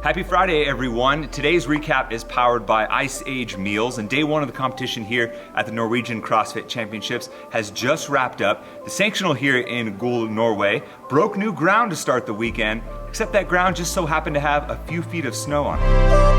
Happy Friday, everyone. Today's recap is powered by Ice Age Meals, and day one of the competition here at the Norwegian CrossFit Championships has just wrapped up. The sanctional here in Gull, Norway, broke new ground to start the weekend, except that ground just so happened to have a few feet of snow on it.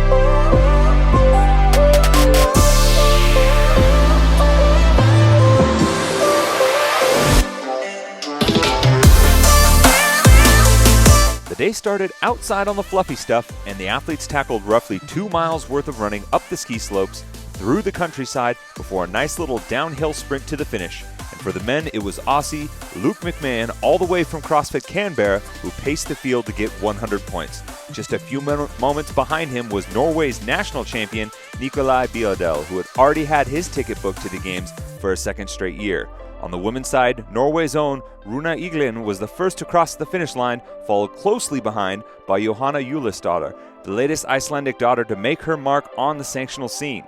The day started outside on the fluffy stuff, and the athletes tackled roughly 2 miles worth of running up the ski slopes, through the countryside, before a nice little downhill sprint to the finish. And for the men, it was Aussie Luke McMahon all the way from CrossFit Canberra who paced the field to get 100 points. Just a few moments behind him was Norway's national champion Niko who had already had his ticket booked to the games for a second straight year. On the women's side, Norway's own Ronnow was the first to cross the finish line, followed closely behind by Johanna Julisdottir, the latest Icelandic daughter to make her mark on the sanctional scene.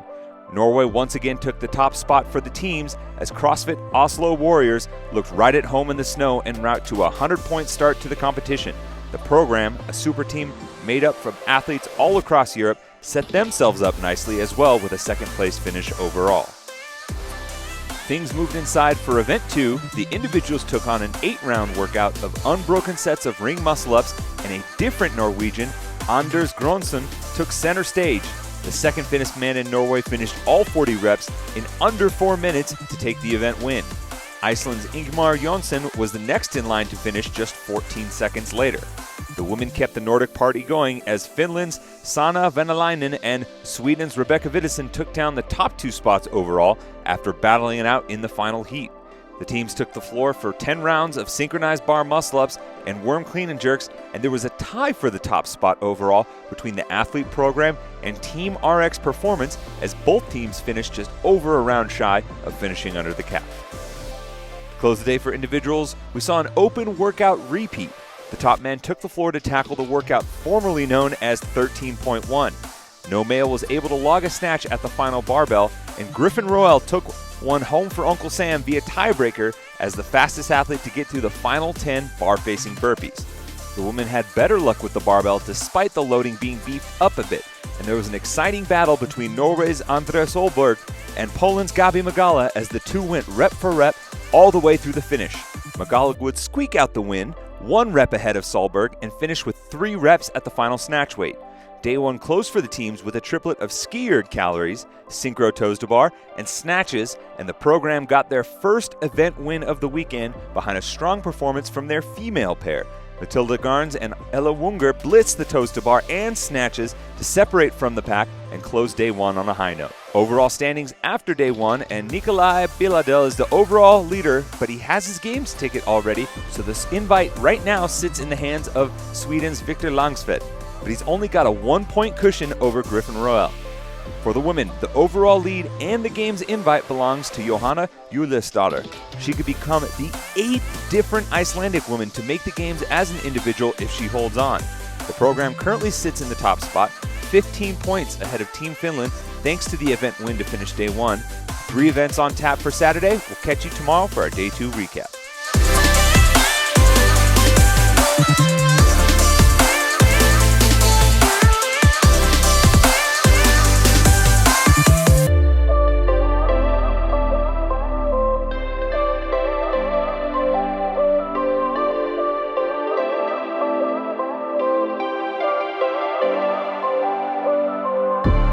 Norway once again took the top spot for the teams as CrossFit Oslo Warriors looked right at home in the snow en route to a 100-point start to the competition. The program, a super team made up from athletes all across Europe, set themselves up nicely as well with a second-place finish overall. Things moved inside for Event 2. The individuals took on an 8-round workout of unbroken sets of ring muscle-ups, and a different Norwegian, Anders Gronson, took center stage. The second fittest man in Norway finished all 40 reps in under 4 minutes to take the event win. Iceland's Ingmar Jonsson was the next in line to finish just 14 seconds later. The women kept the Nordic party going as Finland's Sanna Venäläinen and Sweden's Rebecca Widdesen took down the top 2 spots overall after battling it out in the final heat. The teams took the floor for 10 rounds of synchronized bar muscle-ups and worm clean and jerks, and there was a tie for the top spot overall between the athlete program and Team RX Performance as both teams finished just over a round shy of finishing under the cap. To close the day for individuals, we saw an open workout repeat. The top man took the floor to tackle the workout formerly known as 13.1. No male was able to log a snatch at the final barbell, and Griffin Royal took one home for Uncle Sam via tiebreaker as the fastest athlete to get through the final 10 bar-facing burpees. The women had better luck with the barbell despite the loading being beefed up a bit, and there was an exciting battle between Norway's Andrea Solberg and Poland's Gabi Magala as the two went rep for rep all the way through the finish. Magala would squeak out the win, 1 rep ahead of Solberg, and finish with 3 reps at the final snatch weight. Day 1 closed for the teams with a triplet of ski-erg calories, synchro toes to bar, and snatches, and the program got their first event win of the weekend behind a strong performance from their female pair. Matilda Garns and Ella Wunger blitzed the toes to bar and snatches to separate from the pack and close day 1 on a high note. Overall standings after day 1, and Nikolai Biladel is the overall leader, but he has his games ticket already, so this invite right now sits in the hands of Sweden's Victor Langsfeld, but he's only got a 1-point cushion over Griffin Royal. For the women, the overall lead and the game's invite belongs to Johanna Julisdottir. She could become the 8th different Icelandic woman to make the games as an individual if she holds on. The program currently sits in the top spot, 15 points ahead of Team Finland, thanks to the event win to finish day 1. 3 events on tap for Saturday. We'll catch you tomorrow for our day 2 recap.